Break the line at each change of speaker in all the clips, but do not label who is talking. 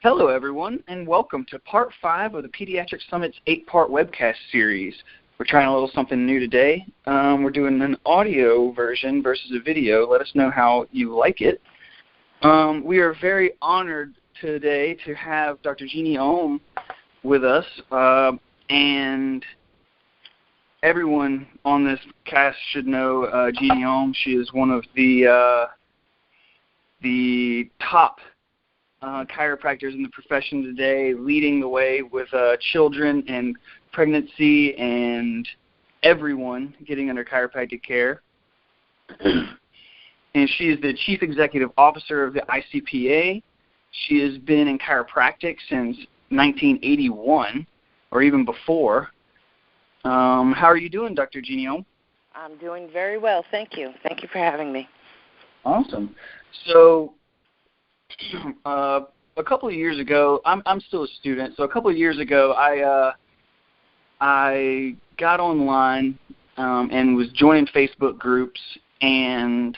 Hello, everyone, and welcome to Part 5 of the Pediatric Summit's 8-part webcast series. We're trying a little something new today. We're doing an audio version versus a video. Let us know how you like it. We are very honored today to have Dr. Jeanne Ohm with us, and everyone on this cast should know Jeanne Ohm. She is one of the top chiropractors in the profession today, leading the way with children and pregnancy and everyone getting under chiropractic care. And she is the Chief Executive Officer of the ICPA. She has been in chiropractic since 1981 or even before. How are you doing, Dr. Jeanne Ohm?
I'm doing very well, thank you. Thank you for having me.
Awesome. So a couple of years ago, I'm still a student, so a couple of years ago I got online and was joining Facebook groups and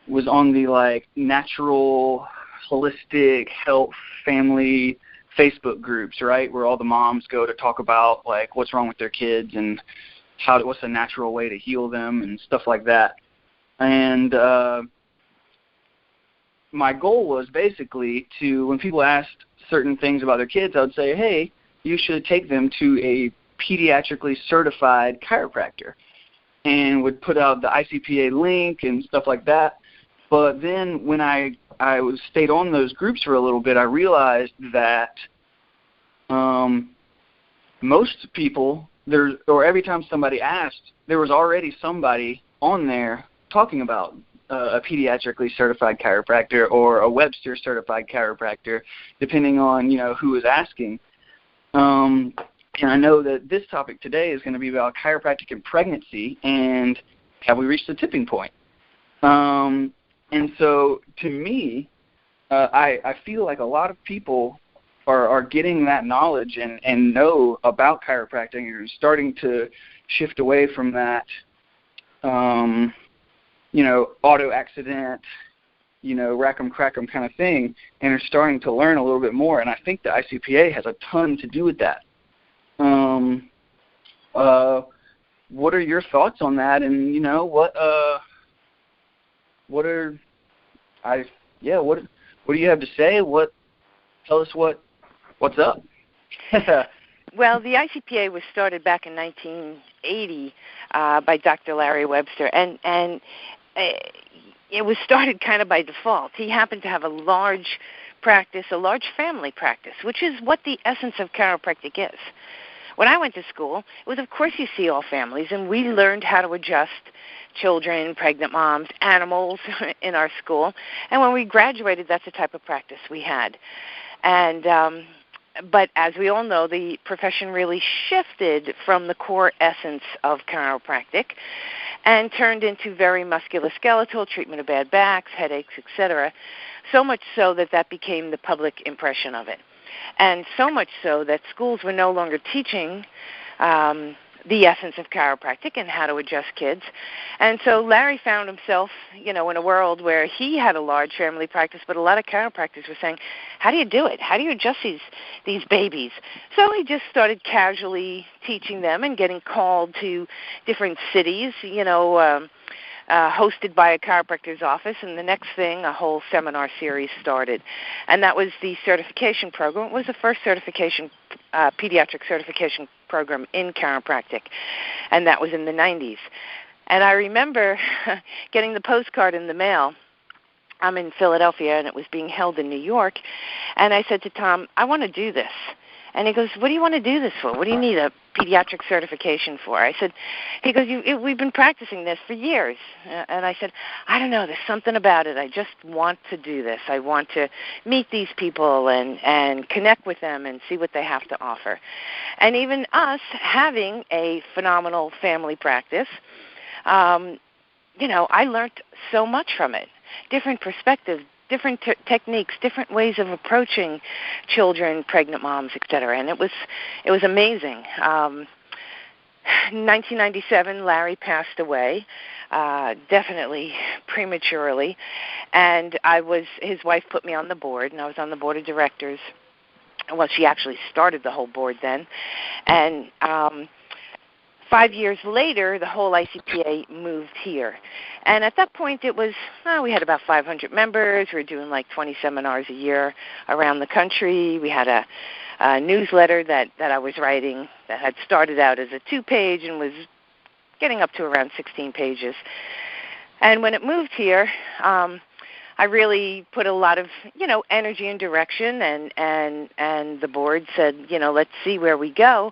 was on the natural, holistic health family Facebook groups, right, where all the moms go to talk about what's wrong with their kids and what's a natural way to heal them and stuff like that. And my goal was basically to, when people asked certain things about their kids, I would say, hey, you should take them to a pediatrically certified chiropractor, and would put out the ICPA link and stuff like that. But then when I stayed on those groups for a little bit, I realized that most people, every time somebody asked, there was already somebody on there talking about a pediatrically certified chiropractor or a Webster certified chiropractor, depending on who was asking. And I know that this topic today is going to be about chiropractic and pregnancy, and have we reached the tipping point? And so, to me, I feel like a lot of people are getting that knowledge and know about chiropractic and are starting to shift away from that auto accident, rack 'em, crack 'em kind of thing, and are starting to learn a little bit more. And I think the ICPA has a ton to do with that. What are your thoughts on that? And what do you have to say? Tell us what's up.
Well, the ICPA was started back in 1980 by Dr. Larry Webster, and it was started kind of by default. He happened to have a large practice, a large family practice, which is what the essence of chiropractic is. When I went to school, it was, of course, you see all families, and we learned how to adjust children, pregnant moms, animals in our school. And when we graduated, that's the type of practice we had. And but as we all know, the profession really shifted from the core essence of chiropractic and turned into very musculoskeletal treatment of bad backs, headaches, etc., so much so that became the public impression of it. And so much so that schools were no longer teaching the essence of chiropractic and how to adjust kids. And so Larry found himself, in a world where he had a large family practice, but a lot of chiropractors were saying, how do you do it? How do you adjust these babies? So he just started casually teaching them and getting called to different cities, hosted by a chiropractor's office, and the next thing, a whole seminar series started. And that was the certification program. It was the first pediatric certification program in chiropractic, and that was in the 90s. And I remember getting the postcard in the mail. I'm in Philadelphia, and it was being held in New York, and I said to Tom, I want to do this. And he goes, what do you want to do this for? What do you need a pediatric certification for? He goes, we've been practicing this for years. And I said, I don't know, there's something about it. I just want to do this. I want to meet these people and connect with them and see what they have to offer. And even us having a phenomenal family practice, I learned so much from it, different perspectives, different techniques, different ways of approaching children, pregnant moms, etc. And it was amazing. In 1997, Larry passed away, definitely prematurely, And his wife put me on the board, and I was on the board of directors. Well, she actually started the whole board then. And 5 years later, the whole ICPA moved here. And at that point, it was, we had about 500 members. We were doing like 20 seminars a year around the country. We had a newsletter that I was writing that had started out as a 2-page and was getting up to around 16 pages. And when it moved here, I really put a lot of, energy and direction, and the board said, let's see where we go.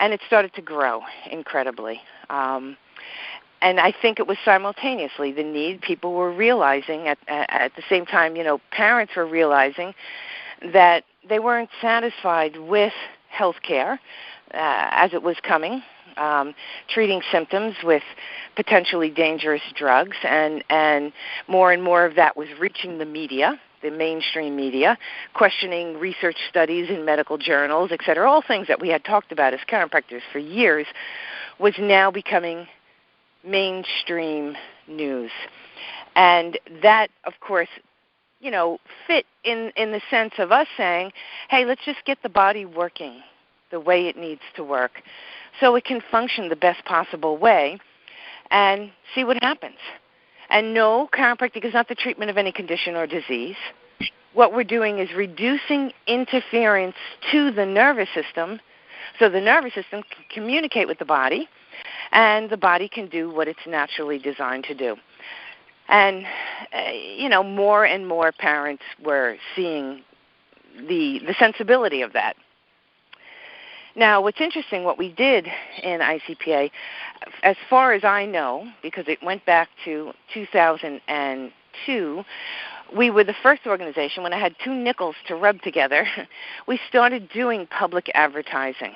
And it started to grow incredibly. And I think it was simultaneously the need. People were realizing at the same time, parents were realizing that they weren't satisfied with health care as it was coming, treating symptoms with potentially dangerous drugs, and more of that was reaching the media, the mainstream media, questioning research studies in medical journals, et cetera, all things that we had talked about as chiropractors for years, was now becoming mainstream news. And that, of course, fit in the sense of us saying, hey, let's just get the body working the way it needs to work so it can function the best possible way and see what happens. And no, chiropractic is not the treatment of any condition or disease. What we're doing is reducing interference to the nervous system so the nervous system can communicate with the body and the body can do what it's naturally designed to do. And, more and more parents were seeing the sensibility of that. Now, what's interesting, what we did in ICPA, as far as I know, because it went back to 2002, we were the first organization, when I had 2 nickels to rub together, we started doing public advertising.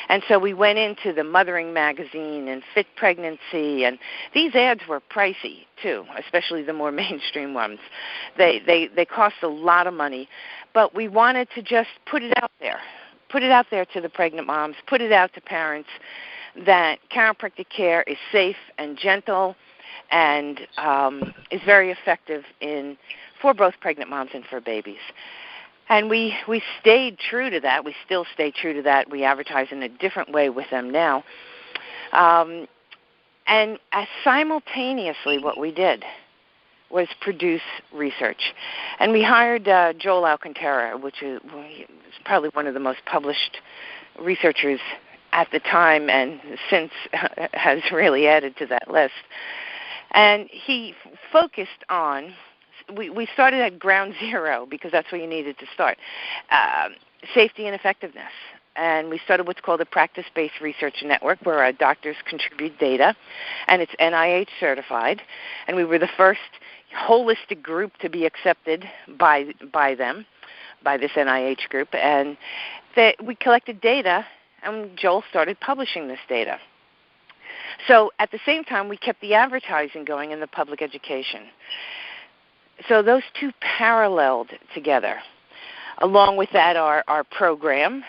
And so we went into the Mothering magazine and Fit Pregnancy, and these ads were pricey too, especially the more mainstream ones. They cost a lot of money, but we wanted to just put it out there. Put it out there to the pregnant moms, put it out to parents that chiropractic care is safe and gentle and is very effective for both pregnant moms and for babies. And we stayed true to that. We still stay true to that. We advertise in a different way with them now. And simultaneously what we did was produce research. And we hired Joel Alcantara, which is probably one of the most published researchers at the time and since has really added to that list. And he focused on, we started at ground zero because that's where you needed to start, safety and effectiveness. And we started what's called a practice-based research network where our doctors contribute data, and it's NIH certified. And we were the first holistic group to be accepted by them, by this NIH group. And we collected data, and Joel started publishing this data. So at the same time, we kept the advertising going in the public education. So those two paralleled together. Along with that, our program,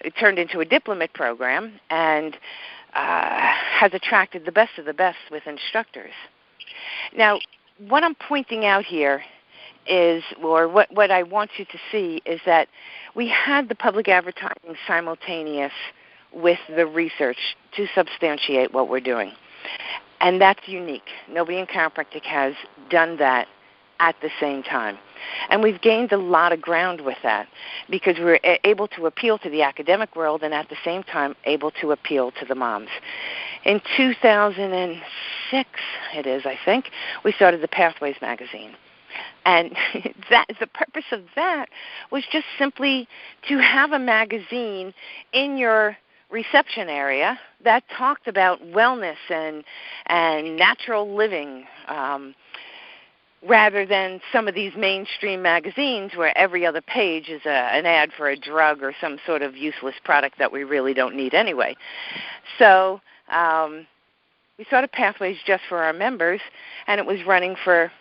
it turned into a diplomate program and has attracted the best of the best with instructors. Now, what I'm pointing out here is, or what I want you to see, is that we had the public advertising simultaneous with the research to substantiate what we're doing. And that's unique. Nobody in chiropractic has done that at the same time. And we've gained a lot of ground with that because we're able to appeal to the academic world and at the same time able to appeal to the moms. In 2006, it is, I think, we started the Pathways magazine. And the purpose of that was just simply to have a magazine in your reception area that talked about wellness and natural living, rather than some of these mainstream magazines where every other page is an ad for a drug or some sort of useless product that we really don't need anyway. So we started Pathways just for our members, and it was running for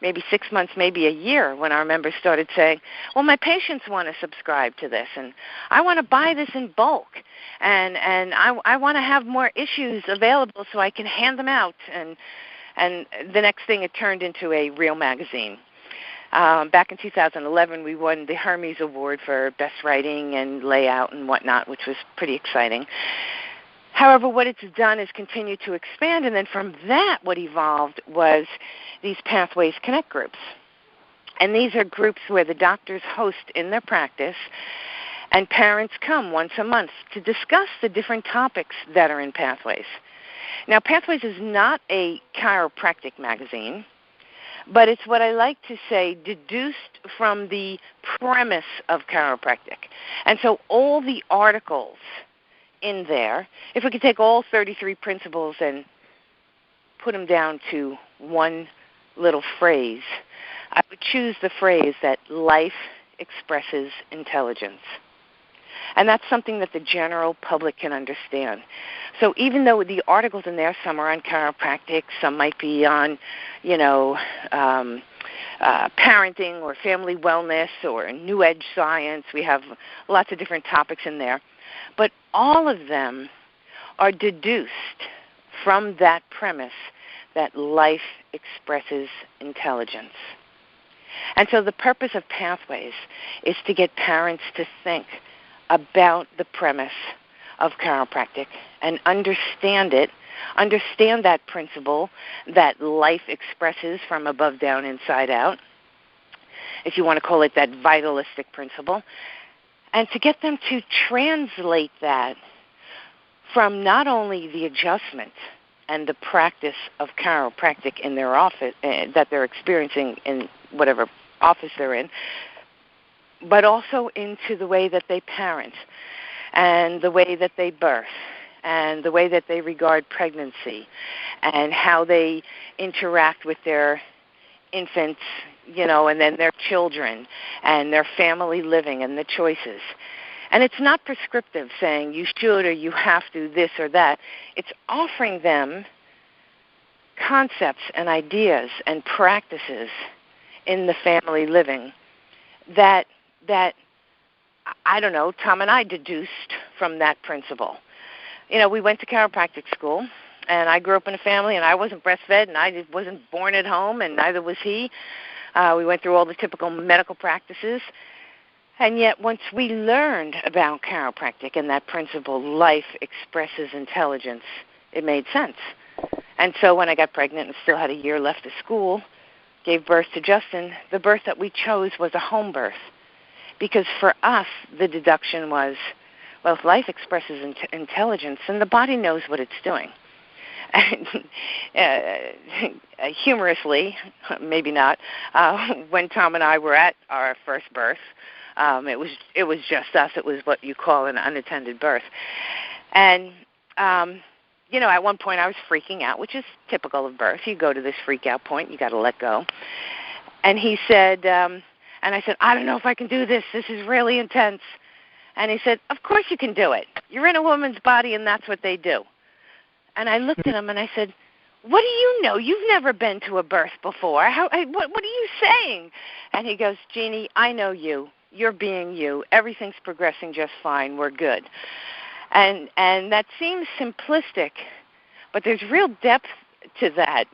maybe 6 months, maybe a year, when our members started saying, well, my patients want to subscribe to this, and I want to buy this in bulk, and I want to have more issues available so I can hand them out. And the next thing, it turned into a real magazine. Back in 2011, we won the Hermes Award for best writing and layout and whatnot, which was pretty exciting. However, what it's done is continue to expand, and then from that, what evolved was these Pathways Connect groups. And these are groups where the doctors host in their practice, and parents come once a month to discuss the different topics that are in Pathways. Now, Pathways is not a chiropractic magazine, but it's what I like to say, deduced from the premise of chiropractic. And so all the articles in there, if we could take all 33 principles and put them down to one little phrase, I would choose the phrase that life expresses intelligence. And that's something that the general public can understand. So even though the articles in there, some are on chiropractic, some might be on, parenting or family wellness or new age science. We have lots of different topics in there. But all of them are deduced from that premise that life expresses intelligence. And so the purpose of Pathways is to get parents to think about the premise of chiropractic and understand it, understand that principle that life expresses from above down, inside out, if you want to call it that vitalistic principle, and to get them to translate that from not only the adjustment and the practice of chiropractic in their office that they're experiencing in whatever office they're in, but also into the way that they parent and the way that they birth and the way that they regard pregnancy and how they interact with their infants, and then their children and their family living and the choices. And it's not prescriptive saying you should or you have to this or that. It's offering them concepts and ideas and practices in the family living that I don't know, Tom and I deduced from that principle. We went to chiropractic school, and I grew up in a family, and I wasn't breastfed, and I wasn't born at home, and neither was he. We went through all the typical medical practices, and yet once we learned about chiropractic and that principle, life expresses intelligence, it made sense. And so when I got pregnant and still had a year left of school, gave birth to Justin, the birth that we chose was a home birth. Because for us, the deduction was, well, if life expresses intelligence, then the body knows what it's doing. And humorously, maybe not, when Tom and I were at our first birth, it was just us. It was what you call an unattended birth. And, at one point I was freaking out, which is typical of birth. You go to this freak-out point, you got to let go. And he said... And I said, I don't know if I can do this. This is really intense. And he said, of course you can do it. You're in a woman's body, and that's what they do. And I looked at him, and I said, what do you know? You've never been to a birth before. What are you saying? And he goes, Jeannie, I know you. You're being you. Everything's progressing just fine. We're good. And that seems simplistic, but there's real depth to that.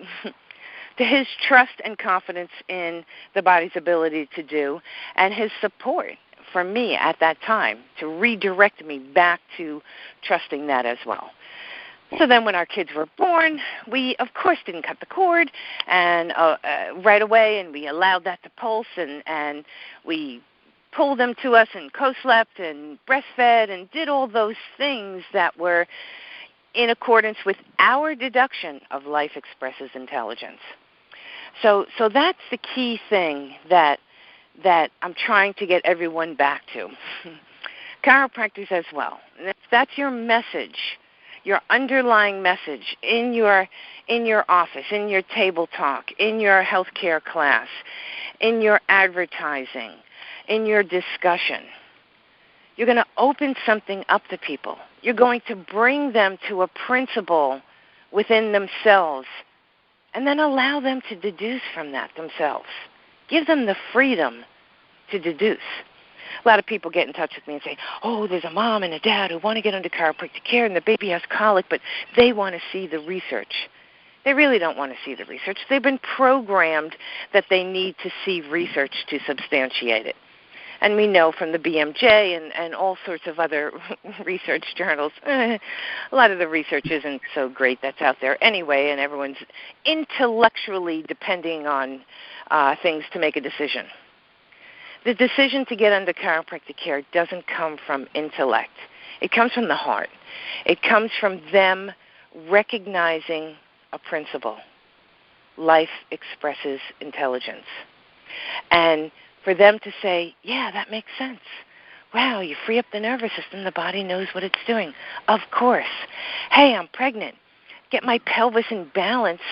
To his trust and confidence in the body's ability to do, and his support for me at that time to redirect me back to trusting that as well. So then when our kids were born, we, of course, didn't cut the cord and right away, and we allowed that to pulse, and we pulled them to us and co-slept and breastfed and did all those things that were in accordance with our deduction of life expresses intelligence. So that's the key thing that I'm trying to get everyone back to. Chiropractors as well. And if that's your message, your underlying message in your office, in your table talk, in your healthcare class, in your advertising, in your discussion, you're going to open something up to people. You're going to bring them to a principle within themselves, and then allow them to deduce from that themselves. Give them the freedom to deduce. A lot of people get in touch with me and say, oh, there's a mom and a dad who want to get under chiropractic care and the baby has colic, but they want to see the research. They really don't want to see the research. They've been programmed that they need to see research to substantiate it. And we know from the BMJ and all sorts of other research journals, a lot of the research isn't so great that's out there anyway, and everyone's intellectually depending on things to make a decision. The decision to get under chiropractic care doesn't come from intellect. It comes from the heart. It comes from them recognizing a principle. Life expresses intelligence. And for them to say, yeah, that makes sense. Wow, you free up the nervous system, the body knows what it's doing. Of course. Hey, I'm pregnant. Get my pelvis in balance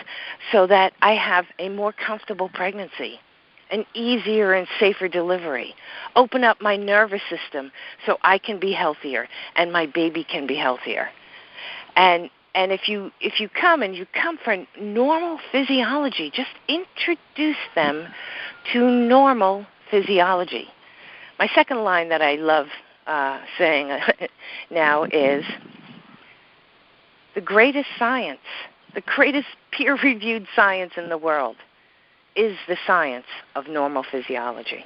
so that I have a more comfortable pregnancy, an easier and safer delivery. Open up my nervous system so I can be healthier and my baby can be healthier. And if you come for normal physiology, just introduce them to normal physiology. My second line that I love saying now is the greatest science, the greatest peer-reviewed science in the world is the science of normal physiology.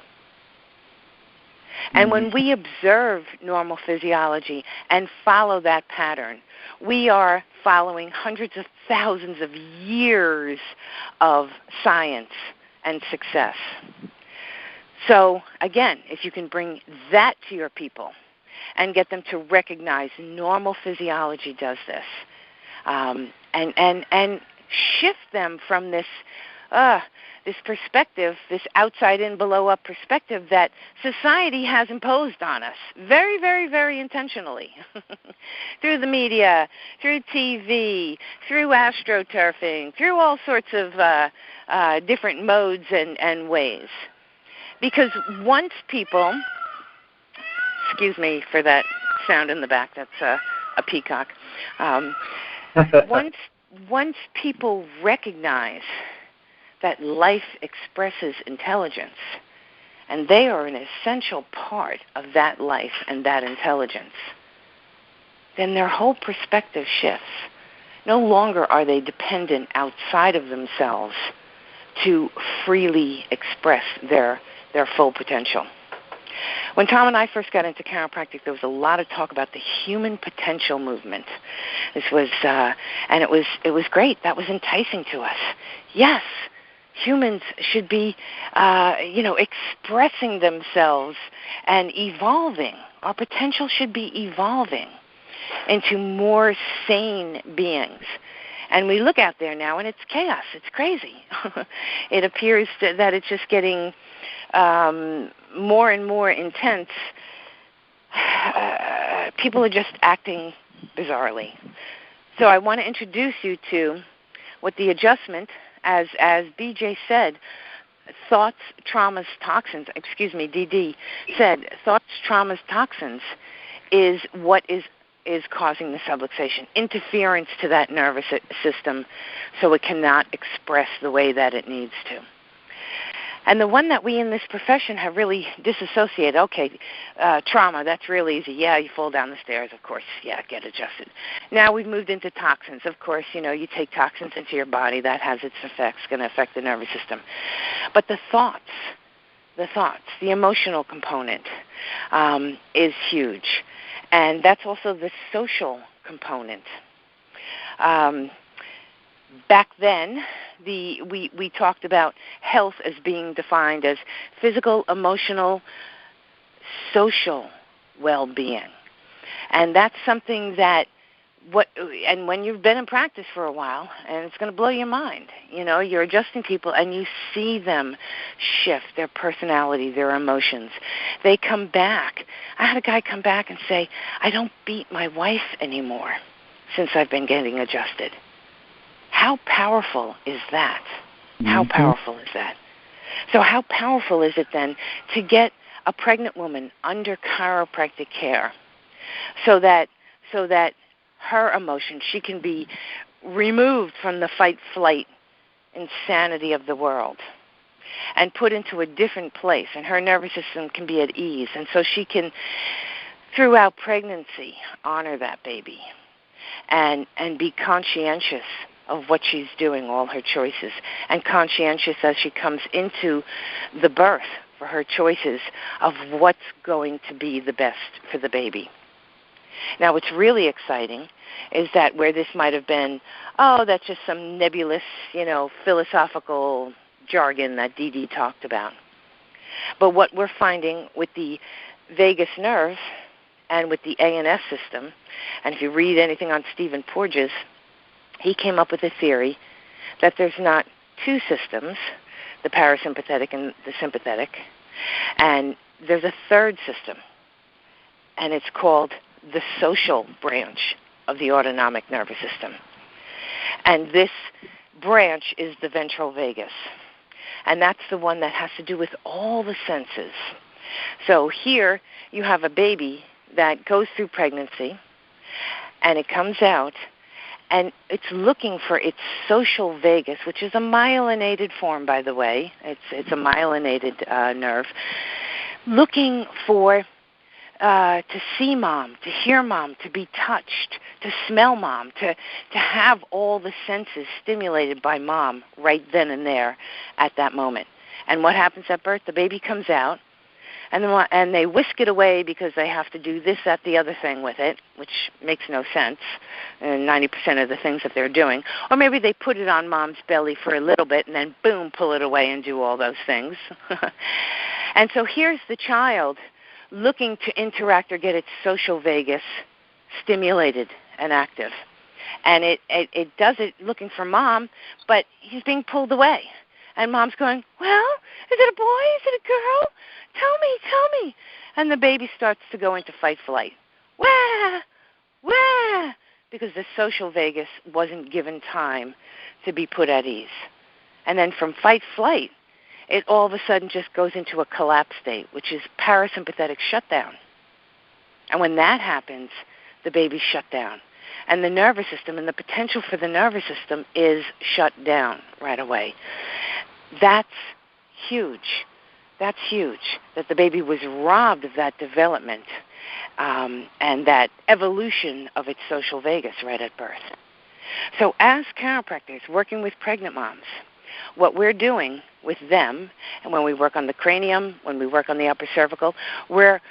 And when we observe normal physiology and follow that pattern, we are following hundreds of thousands of years of science and success. So, again, if you can bring that to your people and get them to recognize normal physiology does this, and shift them from this perspective, this outside-in, below-up perspective that society has imposed on us very, very, very intentionally through the media, through TV, through astroturfing, through all sorts of different modes and ways. Because once people, excuse me for that sound in the back, that's a peacock. Once people recognize that life expresses intelligence, and they are an essential part of that life and that intelligence, then their whole perspective shifts. No longer are they dependent outside of themselves to freely express their full potential. When Tom and I first got into chiropractic, there was a lot of talk about the human potential movement. This was, and it was great. That was enticing to us. Yes, humans should be, expressing themselves and evolving. Our potential should be evolving into more sane beings. And we look out there now, and it's chaos. It's crazy. It appears that it's just getting more and more intense. People are just acting bizarrely. So I want to introduce you to what the adjustment, as BJ said, thoughts, traumas, toxins, DD said, thoughts, traumas, toxins is what is causing the subluxation, interference to that nervous system so it cannot express the way that it needs to. And the one that we in this profession have really disassociated, trauma, that's real easy. Yeah, you fall down the stairs, of course. Yeah, get adjusted. Now we've moved into toxins. Of course, you take toxins into your body. That has its effects, going to affect the nervous system. But the thoughts, the emotional component is huge. And that's also the social component. Back then, we talked about health as being defined as physical, emotional, social well-being. And that's something that and when you've been in practice for a while, and it's going to blow your mind, you're adjusting people and you see them shift their personality, their emotions. They come back. I had a guy come back and say, I don't beat my wife anymore since I've been getting adjusted. How powerful is that? How powerful is that? So how powerful is it then to get a pregnant woman under chiropractic care so that her emotions, she can be removed from the fight-flight insanity of the world and put into a different place, and her nervous system can be at ease, and so she can, throughout pregnancy, honor that baby and be conscientious of what she's doing, all her choices, and conscientious as she comes into the birth for her choices of what's going to be the best for the baby. Now, what's really exciting is that where this might have been, oh, that's just some nebulous, philosophical jargon that Dee Dee talked about. But what we're finding with the vagus nerve and with the ANS system, and if you read anything on Stephen Porges, he came up with a theory that there's not two systems, the parasympathetic and the sympathetic, and there's a third system, and it's called the social branch of the autonomic nervous system. And this branch is the ventral vagus, and that's the one that has to do with all the senses. So here you have a baby that goes through pregnancy, and it comes out, and it's looking for its social vagus, which is a myelinated form, by the way. It's a myelinated nerve, looking for to see mom, to hear mom, to be touched, to smell mom, to have all the senses stimulated by mom right then and there at that moment. And what happens at birth? The baby comes out, and they whisk it away because they have to do this, that, the other thing with it, which makes no sense, 90% of the things that they're doing. Or maybe they put it on mom's belly for a little bit and then, boom, pull it away and do all those things. And so here's the child looking to interact or get its social vagus stimulated and active. And it does it looking for mom, but he's being pulled away. And mom's going, well, is it a boy? Is it a girl? Tell me. And the baby starts to go into fight-flight. Wah! Wah! Because the social vagus wasn't given time to be put at ease. And then from fight-flight, it all of a sudden just goes into a collapse state, which is parasympathetic shutdown. And when that happens, the baby's shut down. And the nervous system and the potential for the nervous system is shut down right away. That's huge. That's huge, that the baby was robbed of that development and that evolution of its social vagus right at birth. So as chiropractors working with pregnant moms, what we're doing with them, and when we work on the cranium, when we work on the upper cervical, we're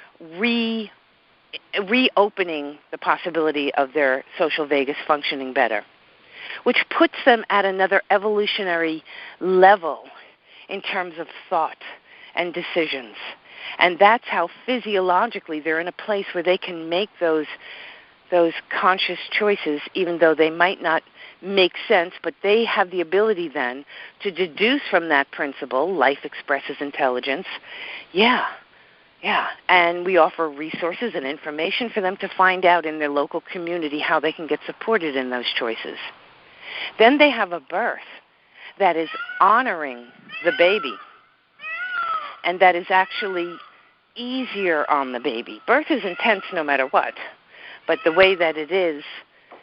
reopening the possibility of their social vagus functioning better, which puts them at another evolutionary level in terms of thought and decisions. And that's how physiologically they're in a place where they can make those conscious choices, even though they might not make sense, but they have the ability then to deduce from that principle, life expresses intelligence. Yeah. And we offer resources and information for them to find out in their local community how they can get supported in those choices. Then they have a birth that is honoring the baby, and that is actually easier on the baby. Birth is intense no matter what, but the way that it is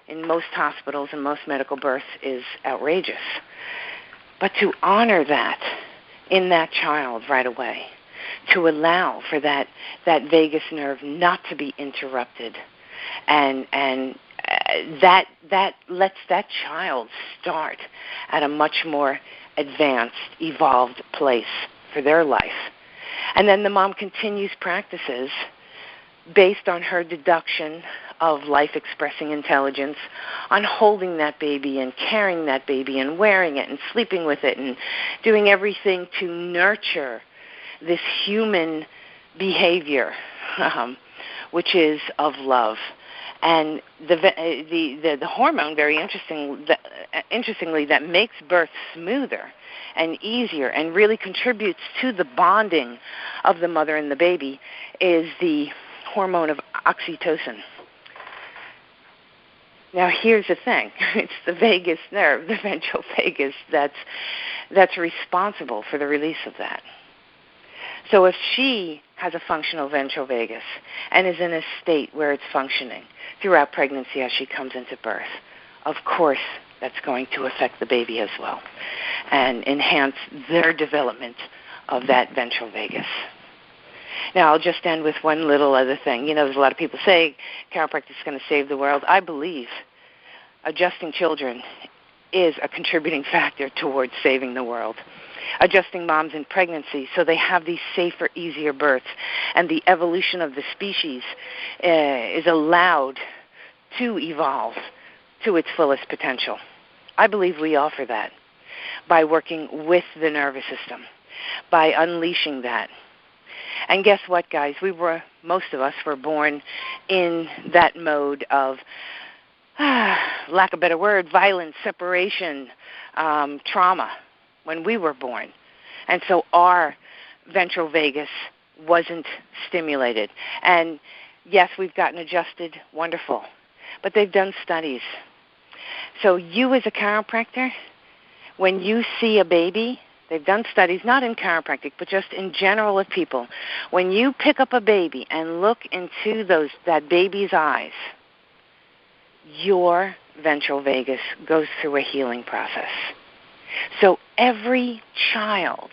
in most hospitals and most medical births is outrageous. But to honor that in that child right away, to allow for that vagus nerve not to be interrupted, and that lets that child start at a much more advanced, evolved place for their life. And then the mom continues practices based on her deduction of life-expressing intelligence, on holding that baby and carrying that baby and wearing it and sleeping with it and doing everything to nurture this human behavior, which is of love. And the hormone, very interestingly, that makes birth smoother and easier and really contributes to the bonding of the mother and the baby is the hormone of oxytocin. Now, here's the thing. It's the vagus nerve, the ventral vagus, that's responsible for the release of that. So if she has a functional ventral vagus and is in a state where it's functioning throughout pregnancy as she comes into birth, of course that's going to affect the baby as well and enhance their development of that ventral vagus. Now, I'll just end with one little other thing. There's a lot of people say chiropractic is going to save the world. I believe adjusting children is a contributing factor towards saving the world. Adjusting moms in pregnancy so they have these safer, easier births, and the evolution of the species is allowed to evolve to its fullest potential. I believe we offer that by working with the nervous system, by unleashing that. And guess what, guys? Most of us were born in that mode of, lack of a better word, violence, separation, trauma when we were born. And so our ventral vagus wasn't stimulated. And yes, we've gotten adjusted, wonderful. But they've done studies. So you as a chiropractor, when you see a baby, they've done studies, not in chiropractic, but just in general with people. When you pick up a baby and look into that baby's eyes, your ventral vagus goes through a healing process. So every child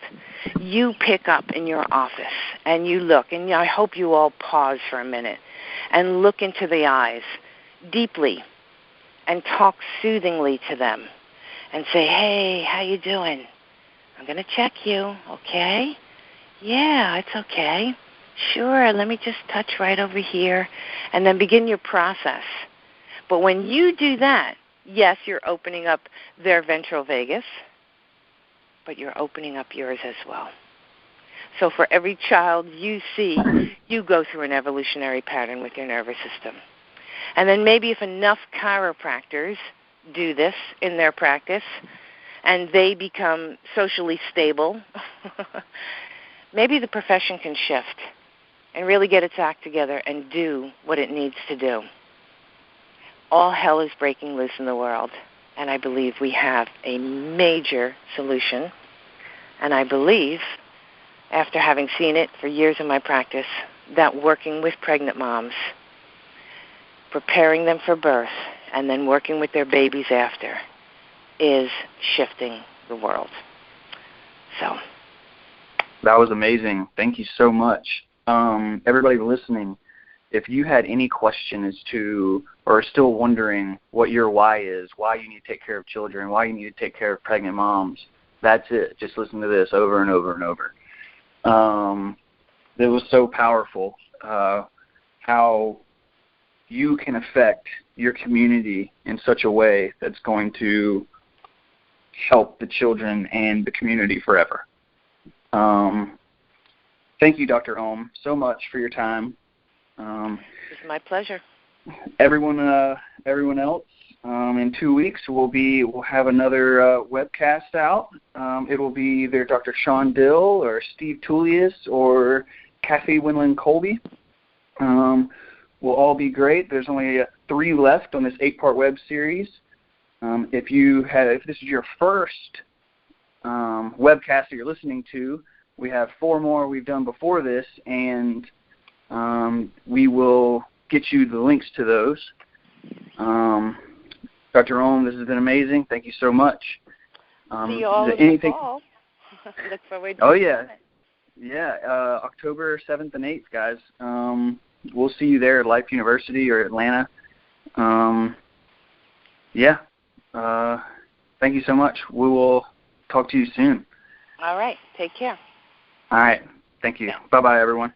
you pick up in your office and you look, and I hope you all pause for a minute and look into the eyes deeply and talk soothingly to them and say, hey, how you doing? I'm going to check you, okay? Yeah, it's okay. Sure, let me just touch right over here, and then begin your process. But when you do that, yes, you're opening up their ventral vagus, but you're opening up yours as well. So for every child you see, you go through an evolutionary pattern with your nervous system. And then maybe if enough chiropractors do this in their practice and they become socially stable, maybe the profession can shift and really get its act together and do what it needs to do. All hell is breaking loose in the world, and I believe we have a major solution. And I believe, after having seen it for years in my practice, that working with pregnant moms, preparing them for birth, and then working with their babies after is shifting the world. So
that was amazing. Thank you so much. Everybody listening, if you had any question as to, or are still wondering what your why is, why you need to take care of children, why you need to take care of pregnant moms, that's it. Just listen to this over and over and over. It was so powerful how you can affect your community in such a way that's going to help the children and the community forever. Thank you, Dr. Ohm, so much for your time.
It's my pleasure.
Everyone else, in 2 weeks we'll have another webcast out. It will be either Dr. Sean Dill or Steve Tullius or Kathy Winland Colby. Will all be great. There's only 3 left on this 8-part web series. If this is your first webcast that you're listening to, we have 4 more we've done before this, and we will get you the links to those. Dr. Ohm, this has been amazing. Thank you so much.
See you all in the fall. Look forward to it.
Yeah, October 7th and 8th, guys. We'll see you there at Life University or Atlanta. Thank you so much. We will talk to you soon.
All right. Take care.
All right. Thank you. Bye-bye, everyone.